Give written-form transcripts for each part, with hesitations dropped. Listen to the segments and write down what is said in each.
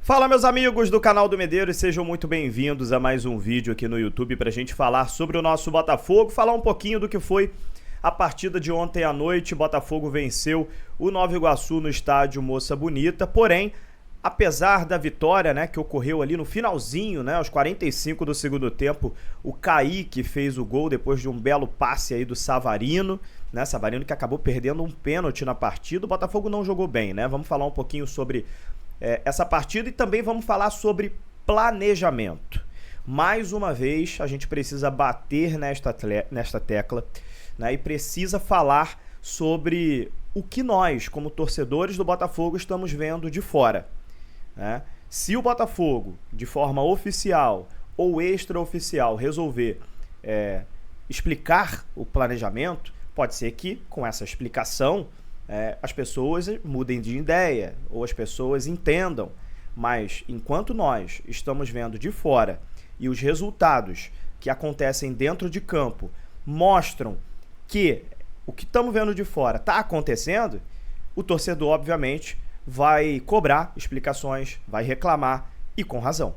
Fala, meus amigos do canal do Medeiros, sejam muito bem-vindos a mais um vídeo aqui no YouTube pra gente falar sobre o nosso Botafogo, falar um pouquinho do que foi a partida de ontem à noite. Botafogo venceu o Nova Iguaçu no estádio Moça Bonita, porém, apesar da vitória, né, que ocorreu ali no finalzinho, né, aos 45 do segundo tempo, o Kaique fez o gol depois de um belo passe aí do Savarino, né, Savarino que acabou perdendo um pênalti na partida. O Botafogo não jogou bem, né, vamos falar um pouquinho sobre essa partida e também vamos falar sobre planejamento. Mais uma vez, a gente precisa bater nesta tecla, né, e precisa falar sobre o que nós, como torcedores do Botafogo, estamos vendo de fora, né? Se o Botafogo, de forma oficial ou extraoficial, resolver explicar o planejamento, pode ser que com essa explicação as pessoas mudem de ideia ou as pessoas entendam, mas enquanto nós estamos vendo de fora e os resultados que acontecem dentro de campo mostram que o que estamos vendo de fora está acontecendo, o torcedor obviamente vai cobrar explicações, vai reclamar, e com razão.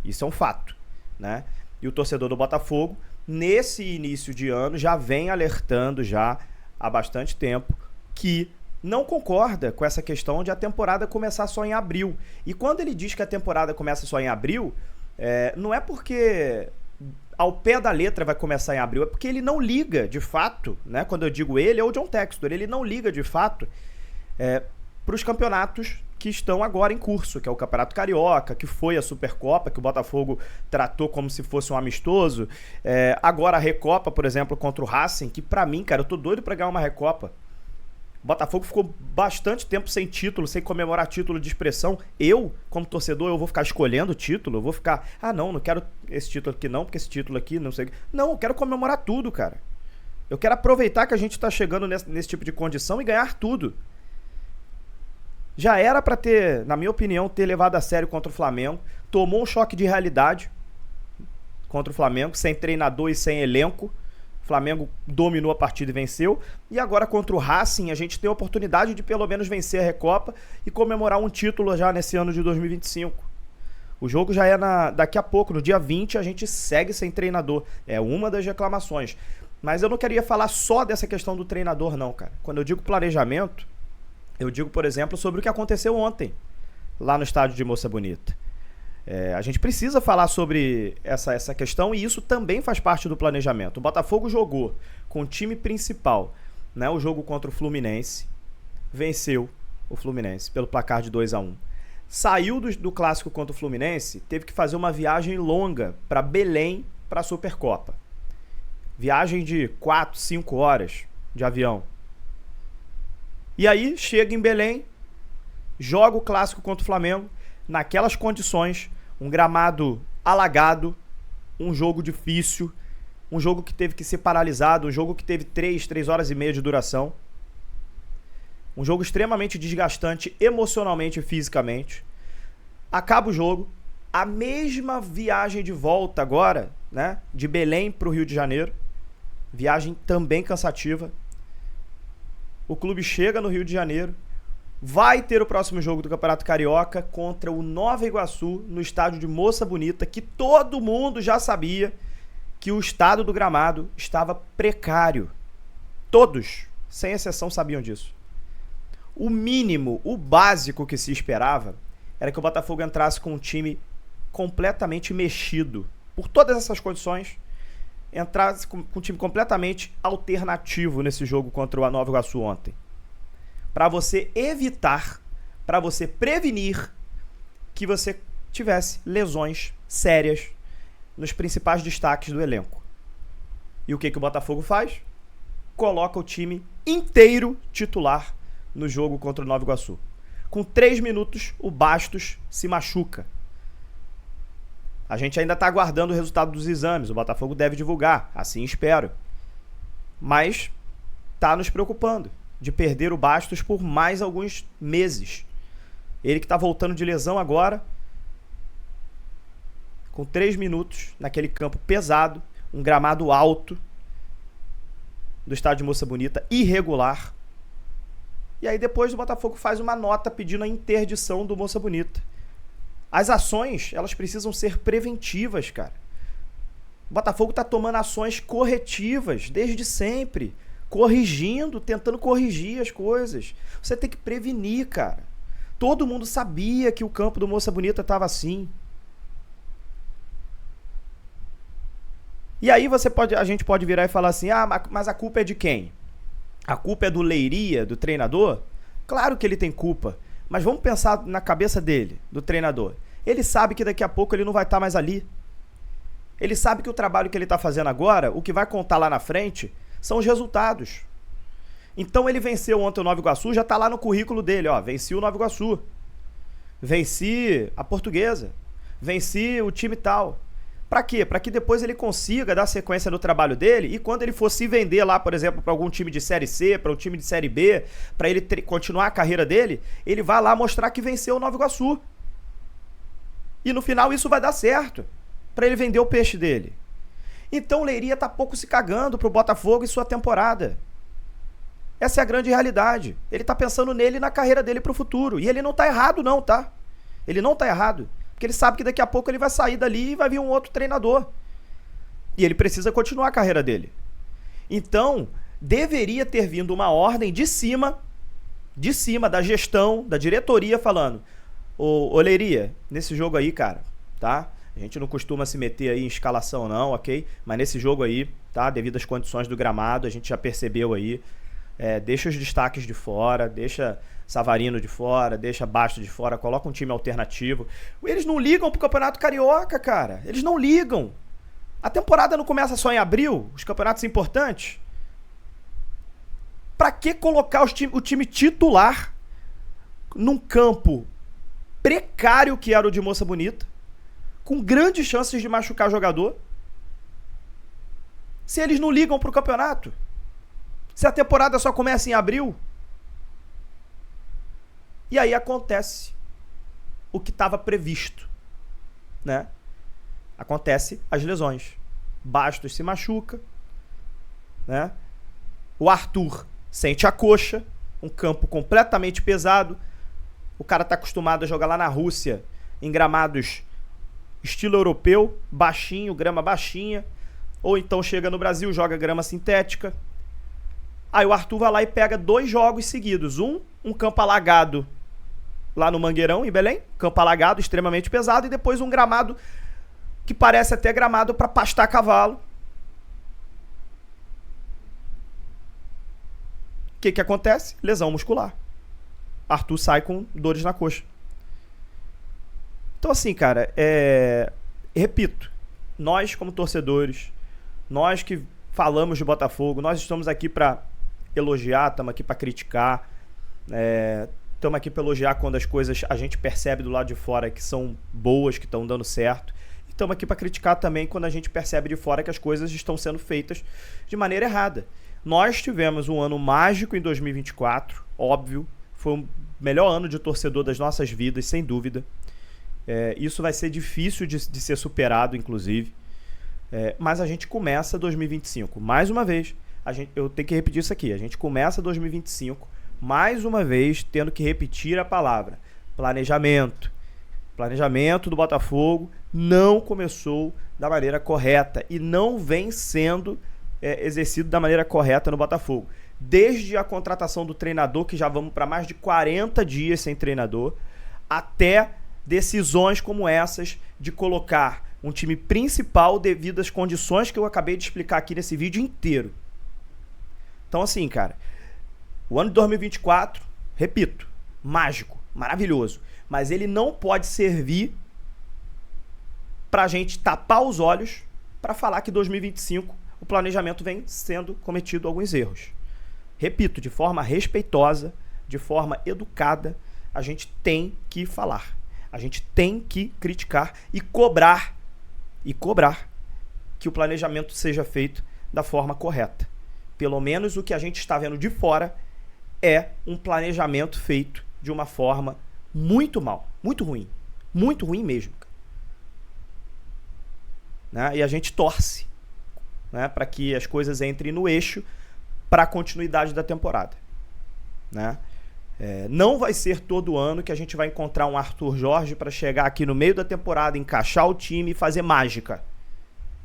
Isso é um fato, né? E o torcedor do Botafogo, nesse início de ano, já vem alertando já há bastante tempo que não concorda com essa questão de a temporada começar só em abril. E quando ele diz que a temporada começa só em abril, não é porque ao pé da letra vai começar em abril, é porque ele não liga de fato, né? Quando eu digo ele, é o John Textor, ele não liga de fato para os campeonatos que estão agora em curso, que é o Campeonato Carioca, que foi a Supercopa, que o Botafogo tratou como se fosse um amistoso. Agora a Recopa, por exemplo, contra o Racing, que pra mim, cara, eu tô doido pra ganhar uma Recopa. O Botafogo ficou bastante tempo sem título, sem comemorar título de expressão. Eu, como torcedor, eu vou ficar escolhendo título, eu vou ficar, não quero esse título aqui não, porque esse título aqui, não sei. Não, eu quero comemorar tudo, cara. Eu quero aproveitar que a gente tá chegando nesse tipo de condição e ganhar tudo. Já era pra ter, na minha opinião, ter levado a sério contra o Flamengo. Tomou um choque de realidade contra o Flamengo, sem treinador e sem elenco. O Flamengo dominou a partida e venceu. E agora contra o Racing, a gente tem a oportunidade de pelo menos vencer a Recopa e comemorar um título já nesse ano de 2025. O jogo já é daqui a pouco, no dia 20, a gente segue sem treinador. É uma das reclamações. Mas eu não queria falar só dessa questão do treinador, não, cara. Quando eu digo planejamento, eu digo, por exemplo, sobre o que aconteceu ontem, lá no estádio de Moça Bonita. A gente precisa falar sobre essa questão e isso também faz parte do planejamento. O Botafogo jogou com o time principal, né, o jogo contra o Fluminense, venceu o Fluminense pelo placar de 2-1. Saiu do clássico contra o Fluminense, teve que fazer uma viagem longa para Belém para a Supercopa. Viagem de 4, 5 horas de avião. E aí chega em Belém, joga o clássico contra o Flamengo, naquelas condições, um gramado alagado, um jogo difícil, um jogo que teve que ser paralisado, um jogo que teve 3 horas e meia de duração, um jogo extremamente desgastante emocionalmente e fisicamente. Acaba o jogo, a mesma viagem de volta agora, né, de Belém para o Rio de Janeiro, viagem também cansativa. O clube chega no Rio de Janeiro, vai ter o próximo jogo do Campeonato Carioca contra o Nova Iguaçu no estádio de Moça Bonita, que todo mundo já sabia que o estado do gramado estava precário. Todos, sem exceção, sabiam disso. O mínimo, o básico que se esperava era que o Botafogo entrasse com um time completamente mexido. Por todas essas condições, entrasse com um time completamente alternativo nesse jogo contra o Nova Iguaçu ontem. Para você evitar, para você prevenir que você tivesse lesões sérias nos principais destaques do elenco. E o que o Botafogo faz? Coloca o time inteiro titular no jogo contra o Nova Iguaçu. Com 3 minutos, o Bastos se machuca. A gente ainda está aguardando o resultado dos exames, o Botafogo deve divulgar, assim espero. Mas está nos preocupando de perder o Bastos por mais alguns meses. Ele que está voltando de lesão agora, com 3 minutos, naquele campo pesado, um gramado alto do estádio de Moça Bonita, irregular. E aí depois o Botafogo faz uma nota pedindo a interdição do Moça Bonita. As ações, elas precisam ser preventivas, cara. O Botafogo tá tomando ações corretivas desde sempre, corrigindo, tentando corrigir as coisas. Você tem que prevenir, cara. Todo mundo sabia que o campo do Moça Bonita tava assim. E aí a gente pode virar e falar assim, mas a culpa é de quem? A culpa é do Leiria, do treinador? Claro que ele tem culpa, mas vamos pensar na cabeça dele, do treinador. Ele sabe que daqui a pouco ele não vai estar mais ali. Ele sabe que o trabalho que ele está fazendo agora, o que vai contar lá na frente, são os resultados. Então ele venceu ontem o Nova Iguaçu, já está lá no currículo dele, ó, venci o Nova Iguaçu, venci a Portuguesa, venci o time tal. Pra quê? Pra que depois ele consiga dar sequência no trabalho dele e quando ele for se vender lá, por exemplo, pra algum time de Série C, pra um time de Série B, pra ele continuar a carreira dele, ele vai lá mostrar que venceu o Nova Iguaçu. E no final isso vai dar certo, pra ele vender o peixe dele. Então o Leiria tá pouco se cagando pro Botafogo e sua temporada. Essa é a grande realidade. Ele tá pensando nele e na carreira dele pro futuro. E ele não tá errado não, tá? Ele não tá errado. Porque ele sabe que daqui a pouco ele vai sair dali e vai vir um outro treinador. E ele precisa continuar a carreira dele. Então, deveria ter vindo uma ordem de cima da gestão, da diretoria, falando: Ô Leiria, nesse jogo aí, cara, tá? A gente não costuma se meter aí em escalação não, ok? Mas nesse jogo aí, tá? Devido às condições do gramado, a gente já percebeu aí. Deixa os destaques de fora, deixa Savarino de fora, deixa Basto de fora, coloca um time alternativo. Eles não ligam pro Campeonato Carioca, cara. Eles não ligam. A temporada não começa só em abril, os campeonatos importantes. Pra que colocar o time titular num campo precário que era o de Moça Bonita, com grandes chances de machucar jogador, se eles não ligam pro campeonato? Se a temporada só começa em abril? E aí acontece o que estava previsto, né? Acontece as lesões. Bastos se machuca, né? O Arthur sente a coxa, um campo completamente pesado. O cara tá acostumado a jogar lá na Rússia, em gramados estilo europeu, baixinho, grama baixinha. Ou então chega no Brasil, joga grama sintética. Aí o Arthur vai lá e pega 2 jogos seguidos. Um campo alagado lá no Mangueirão, em Belém. Campo alagado, extremamente pesado. E depois um gramado que parece até gramado para pastar cavalo. O que acontece? Lesão muscular. Arthur sai com dores na coxa. Então assim, cara, repito, nós como torcedores, nós que falamos de Botafogo, nós estamos aqui para elogiar, estamos aqui para criticar, estamos aqui para elogiar quando as coisas a gente percebe do lado de fora que são boas, que estão dando certo, e estamos aqui para criticar também quando a gente percebe de fora que as coisas estão sendo feitas de maneira errada. Nós tivemos um ano mágico em 2024, óbvio, foi o melhor ano de torcedor das nossas vidas, sem dúvida. Isso vai ser difícil de ser superado, inclusive, mas a gente começa 2025, mais uma vez. Eu tenho que repetir isso aqui. A gente começa 2025, mais uma vez, tendo que repetir a palavra planejamento. Planejamento do Botafogo não começou da maneira correta e não vem sendo exercido da maneira correta no Botafogo. Desde a contratação do treinador, que já vamos para mais de 40 dias sem treinador, até decisões como essas de colocar um time principal devido às condições que eu acabei de explicar aqui nesse vídeo inteiro. Então assim, cara, o ano de 2024, repito, mágico, maravilhoso, mas ele não pode servir pra gente tapar os olhos para falar que 2025 o planejamento vem sendo cometido alguns erros. Repito, de forma respeitosa, de forma educada, a gente tem que falar. A gente tem que criticar e cobrar que o planejamento seja feito da forma correta. Pelo menos o que a gente está vendo de fora é um planejamento feito de uma forma muito mal, muito ruim mesmo. Né? E a gente torce, né, para que as coisas entrem no eixo para a continuidade da temporada. Né? Não vai ser todo ano que a gente vai encontrar um Arthur Jorge para chegar aqui no meio da temporada, encaixar o time e fazer mágica.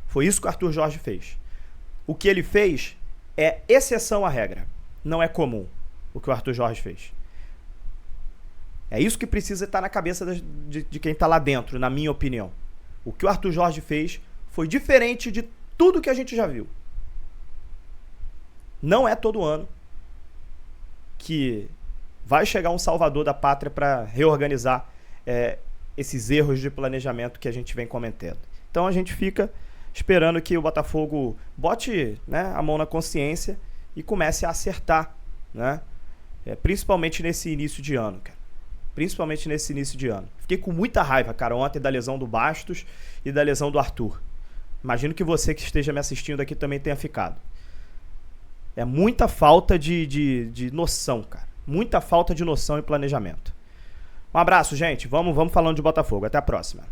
Foi isso que o Arthur Jorge fez. O que ele fez é exceção à regra. Não é comum o que o Arthur Jorge fez. É isso que precisa estar na cabeça de quem está lá dentro, na minha opinião. O que o Arthur Jorge fez foi diferente de tudo que a gente já viu. Não é todo ano que vai chegar um salvador da pátria para reorganizar esses erros de planejamento que a gente vem cometendo. Então a gente fica esperando que o Botafogo bote, né, a mão na consciência e comece a acertar, né? Principalmente nesse início de ano, cara. Principalmente nesse início de ano. Fiquei com muita raiva, cara, ontem da lesão do Bastos e da lesão do Arthur. Imagino que você que esteja me assistindo aqui também tenha ficado. É muita falta de noção, cara. Muita falta de noção e planejamento. Um abraço, gente. Vamos falando de Botafogo. Até a próxima.